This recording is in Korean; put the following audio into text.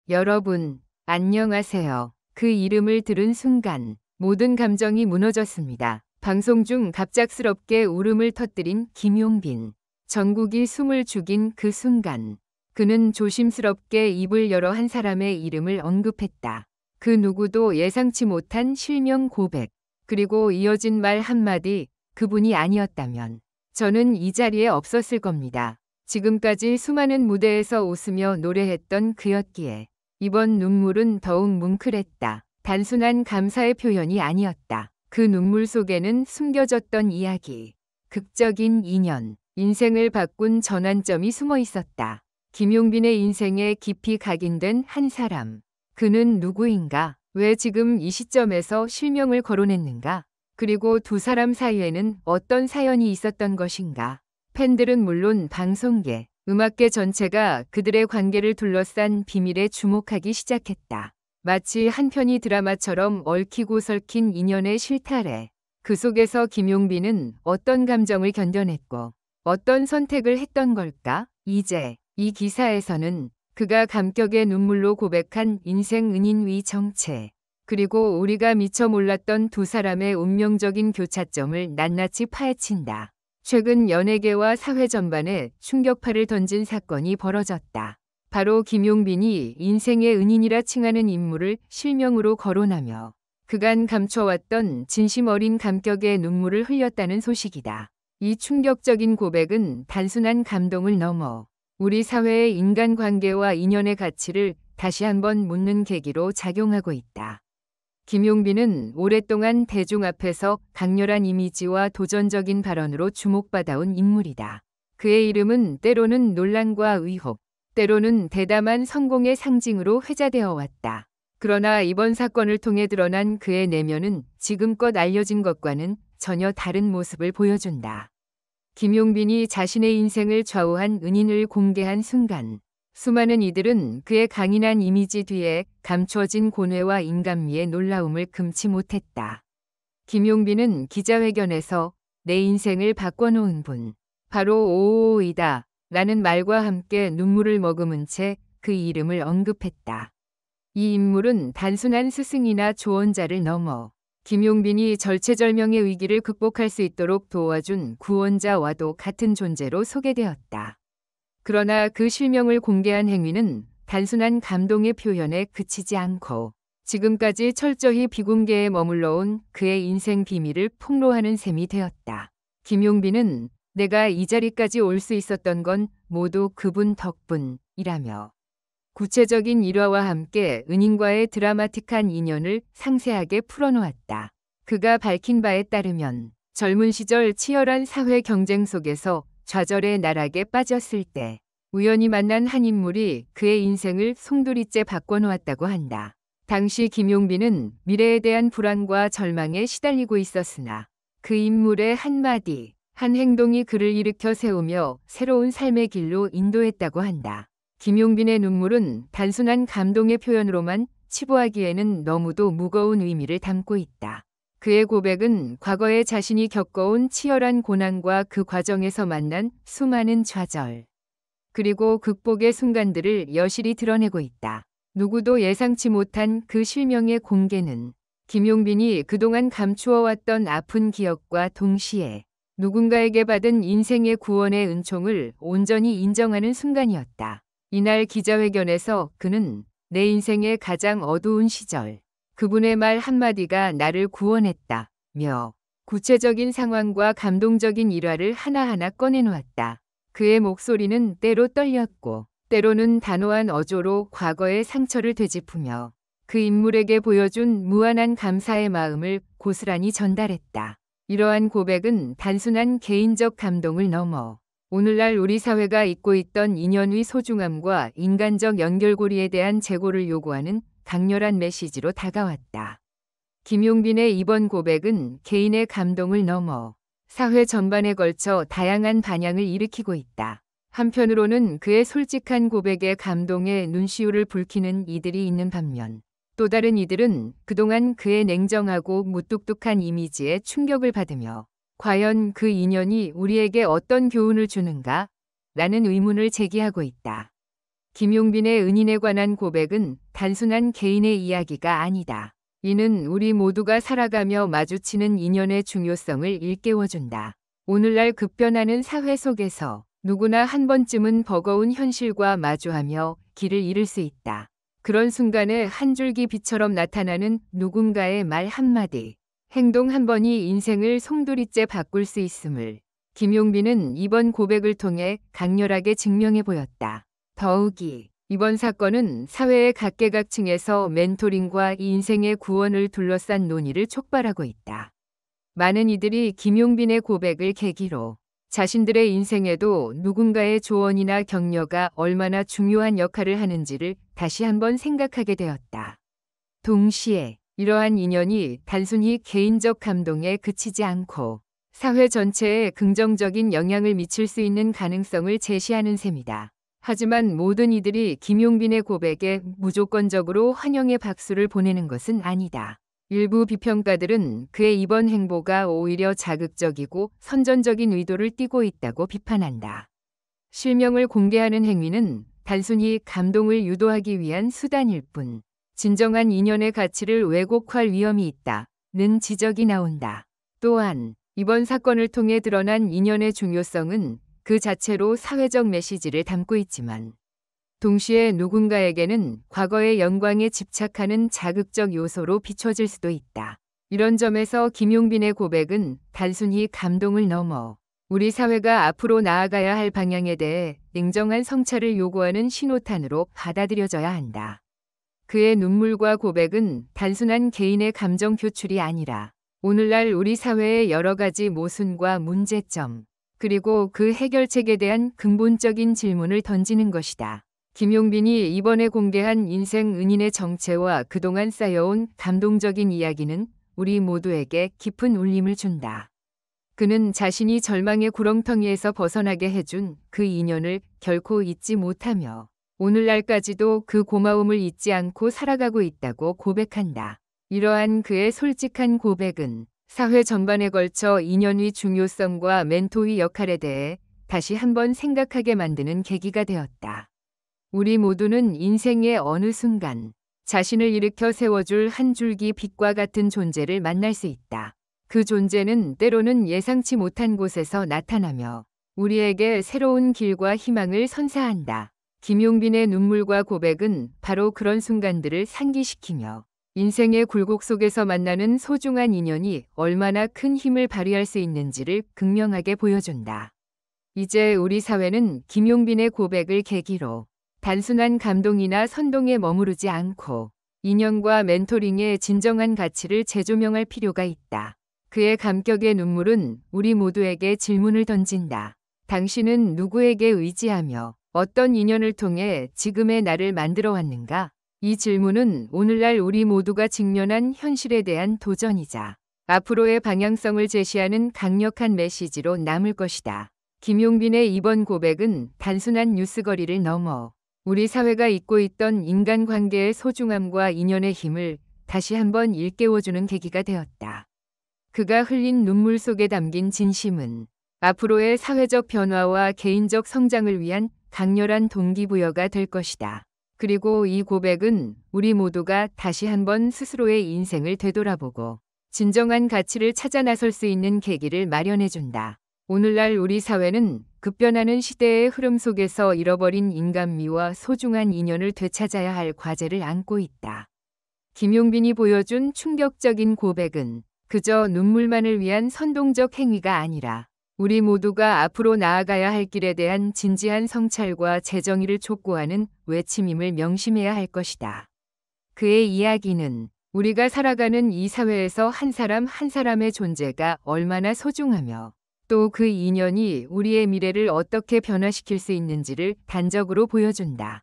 여러분, 안녕하세요. 그 이름을 들은 순간 모든 감정이 무너졌습니다. 방송 중 갑작스럽게 울음을 터뜨린 김용빈. 전국이 숨을 죽인 그 순간 그는 조심스럽게 입을 열어 한 사람의 이름을 언급했다. 그 누구도 예상치 못한 실명 고백. 그리고 이어진 말 한마디, 그분이 아니었다면 저는 이 자리에 없었을 겁니다. 지금까지 수많은 무대에서 웃으며 노래했던 그였기에 이번 눈물은 더욱 뭉클했다. 단순한 감사의 표현이 아니었다. 그 눈물 속에는 숨겨졌던 이야기, 극적인 인연, 인생을 바꾼 전환점이 숨어 있었다. 김용빈의 인생에 깊이 각인된 한 사람. 그는 누구인가? 왜 지금 이 시점에서 실명을 거론했는가? 그리고 두 사람 사이에는 어떤 사연이 있었던 것인가? 팬들은 물론 방송계, 음악계 전체가 그들의 관계를 둘러싼 비밀에 주목하기 시작했다. 마치 한 편의 드라마처럼 얽히고 설킨 인연의 실타래. 그 속에서 김용빈은 어떤 감정을 견뎌냈고 어떤 선택을 했던 걸까? 이제 이 기사에서는 그가 감격의 눈물로 고백한 인생 은인위 정체, 그리고 우리가 미처 몰랐던 두 사람의 운명적인 교차점을 낱낱이 파헤친다. 최근 연예계와 사회 전반에 충격파를 던진 사건이 벌어졌다. 바로 김용빈이 인생의 은인이라 칭하는 인물을 실명으로 거론하며 그간 감춰왔던 진심 어린 감격의 눈물을 흘렸다는 소식이다. 이 충격적인 고백은 단순한 감동을 넘어 우리 사회의 인간관계와 인연의 가치를 다시 한번 묻는 계기로 작용하고 있다. 김용빈은 오랫동안 대중 앞에서 강렬한 이미지와 도전적인 발언으로 주목받아온 인물이다. 그의 이름은 때로는 논란과 의혹, 때로는 대담한 성공의 상징으로 회자되어 왔다. 그러나 이번 사건을 통해 드러난 그의 내면은 지금껏 알려진 것과는 전혀 다른 모습을 보여준다. 김용빈이 자신의 인생을 좌우한 은인을 공개한 순간 수많은 이들은 그의 강인한 이미지 뒤에 감춰진 고뇌와 인간미의 놀라움을 금치 못했다. 김용빈은 기자회견에서 내 인생을 바꿔놓은 분, 바로 오오오이다 라는 말과 함께 눈물을 머금은 채 그 이름을 언급했다. 이 인물은 단순한 스승이나 조언자를 넘어 김용빈이 절체절명의 위기를 극복할 수 있도록 도와준 구원자와도 같은 존재로 소개되었다. 그러나 그 실명을 공개한 행위는 단순한 감동의 표현에 그치지 않고 지금까지 철저히 비공개에 머물러온 그의 인생 비밀을 폭로하는 셈이 되었다. 김용빈은 내가 이 자리까지 올 수 있었던 건 모두 그분 덕분이라며 구체적인 일화와 함께 은인과의 드라마틱한 인연을 상세하게 풀어놓았다. 그가 밝힌 바에 따르면 젊은 시절 치열한 사회 경쟁 속에서 좌절의 나락에 빠졌을 때 우연히 만난 한 인물이 그의 인생을 송두리째 바꿔놓았다고 한다. 당시 김용빈은 미래에 대한 불안과 절망에 시달리고 있었으나 그 인물의 한마디, 한 행동이 그를 일으켜 세우며 새로운 삶의 길로 인도했다고 한다. 김용빈의 눈물은 단순한 감동의 표현으로만 치부하기에는 너무도 무거운 의미를 담고 있다. 그의 고백은 과거에 자신이 겪어온 치열한 고난과 그 과정에서 만난 수많은 좌절, 그리고 극복의 순간들을 여실히 드러내고 있다. 누구도 예상치 못한 그 실명의 공개는 김용빈이 그동안 감추어왔던 아픈 기억과 동시에 누군가에게 받은 인생의 구원의 은총을 온전히 인정하는 순간이었다. 이날 기자회견에서 그는 내 인생의 가장 어두운 시절, 그분의 말 한마디가 나를 구원했다며 구체적인 상황과 감동적인 일화를 하나하나 꺼내놓았다. 그의 목소리는 때로 떨렸고 때로는 단호한 어조로 과거의 상처를 되짚으며 그 인물에게 보여준 무한한 감사의 마음을 고스란히 전달했다. 이러한 고백은 단순한 개인적 감동을 넘어 오늘날 우리 사회가 잊고 있던 인연의 소중함과 인간적 연결고리에 대한 재고를 요구하는 강렬한 메시지로 다가왔다. 김용빈의 이번 고백은 개인의 감동을 넘어 사회 전반에 걸쳐 다양한 반향을 일으키고 있다. 한편으로는 그의 솔직한 고백에 감동에 눈시울을 붉히는 이들이 있는 반면 또 다른 이들은 그동안 그의 냉정하고 무뚝뚝한 이미지에 충격을 받으며 과연 그 인연이 우리에게 어떤 교훈을 주는가? 라는 의문을 제기하고 있다. 김용빈의 은인에 관한 고백은 단순한 개인의 이야기가 아니다. 이는 우리 모두가 살아가며 마주치는 인연의 중요성을 일깨워준다. 오늘날 급변하는 사회 속에서 누구나 한 번쯤은 버거운 현실과 마주하며 길을 잃을 수 있다. 그런 순간에 한 줄기 빛처럼 나타나는 누군가의 말 한마디, 행동 한 번이 인생을 송두리째 바꿀 수 있음을 김용빈은 이번 고백을 통해 강렬하게 증명해 보였다. 더욱이 이번 사건은 사회의 각계각층에서 멘토링과 인생의 구원을 둘러싼 논의를 촉발하고 있다. 많은 이들이 김용빈의 고백을 계기로 자신들의 인생에도 누군가의 조언이나 격려가 얼마나 중요한 역할을 하는지를 다시 한번 생각하게 되었다. 동시에 이러한 인연이 단순히 개인적 감동에 그치지 않고 사회 전체에 긍정적인 영향을 미칠 수 있는 가능성을 제시하는 셈이다. 하지만 모든 이들이 김용빈의 고백에 무조건적으로 환영의 박수를 보내는 것은 아니다. 일부 비평가들은 그의 이번 행보가 오히려 자극적이고 선전적인 의도를 띠고 있다고 비판한다. 실명을 공개하는 행위는 단순히 감동을 유도하기 위한 수단일 뿐 진정한 인연의 가치를 왜곡할 위험이 있다는 지적이 나온다. 또한 이번 사건을 통해 드러난 인연의 중요성은 그 자체로 사회적 메시지를 담고 있지만 동시에 누군가에게는 과거의 영광에 집착하는 자극적 요소로 비춰질 수도 있다. 이런 점에서 김용빈의 고백은 단순히 감동을 넘어 우리 사회가 앞으로 나아가야 할 방향에 대해 냉정한 성찰을 요구하는 신호탄으로 받아들여져야 한다. 그의 눈물과 고백은 단순한 개인의 감정 표출이 아니라 오늘날 우리 사회의 여러 가지 모순과 문제점, 그리고 그 해결책에 대한 근본적인 질문을 던지는 것이다. 김용빈이 이번에 공개한 인생 은인의 정체와 그동안 쌓여온 감동적인 이야기는 우리 모두에게 깊은 울림을 준다. 그는 자신이 절망의 구렁텅이에서 벗어나게 해준 그 인연을 결코 잊지 못하며 오늘날까지도 그 고마움을 잊지 않고 살아가고 있다고 고백한다. 이러한 그의 솔직한 고백은 사회 전반에 걸쳐 인연의 중요성과 멘토의 역할에 대해 다시 한번 생각하게 만드는 계기가 되었다. 우리 모두는 인생의 어느 순간 자신을 일으켜 세워줄 한 줄기 빛과 같은 존재를 만날 수 있다. 그 존재는 때로는 예상치 못한 곳에서 나타나며 우리에게 새로운 길과 희망을 선사한다. 김용빈의 눈물과 고백은 바로 그런 순간들을 상기시키며 인생의 굴곡 속에서 만나는 소중한 인연이 얼마나 큰 힘을 발휘할 수 있는지를 극명하게 보여준다. 이제 우리 사회는 김용빈의 고백을 계기로 단순한 감동이나 선동에 머무르지 않고 인연과 멘토링의 진정한 가치를 재조명할 필요가 있다. 그의 감격의 눈물은 우리 모두에게 질문을 던진다. 당신은 누구에게 의지하며 어떤 인연을 통해 지금의 나를 만들어 왔는가? 이 질문은 오늘날 우리 모두가 직면한 현실에 대한 도전이자 앞으로의 방향성을 제시하는 강력한 메시지로 남을 것이다. 김용빈의 이번 고백은 단순한 뉴스거리를 넘어 우리 사회가 잊고 있던 인간관계의 소중함과 인연의 힘을 다시 한번 일깨워주는 계기가 되었다. 그가 흘린 눈물 속에 담긴 진심은 앞으로의 사회적 변화와 개인적 성장을 위한 강렬한 동기부여가 될 것이다. 그리고 이 고백은 우리 모두가 다시 한번 스스로의 인생을 되돌아보고 진정한 가치를 찾아 나설 수 있는 계기를 마련해준다. 오늘날 우리 사회는 급변하는 시대의 흐름 속에서 잃어버린 인간미와 소중한 인연을 되찾아야 할 과제를 안고 있다. 김용빈이 보여준 충격적인 고백은 그저 눈물만을 위한 선동적 행위가 아니라 우리 모두가 앞으로 나아가야 할 길에 대한 진지한 성찰과 재정의를 촉구하는 외침임을 명심해야 할 것이다. 그의 이야기는 우리가 살아가는 이 사회에서 한 사람 한 사람의 존재가 얼마나 소중하며 또 그 인연이 우리의 미래를 어떻게 변화시킬 수 있는지를 단적으로 보여준다.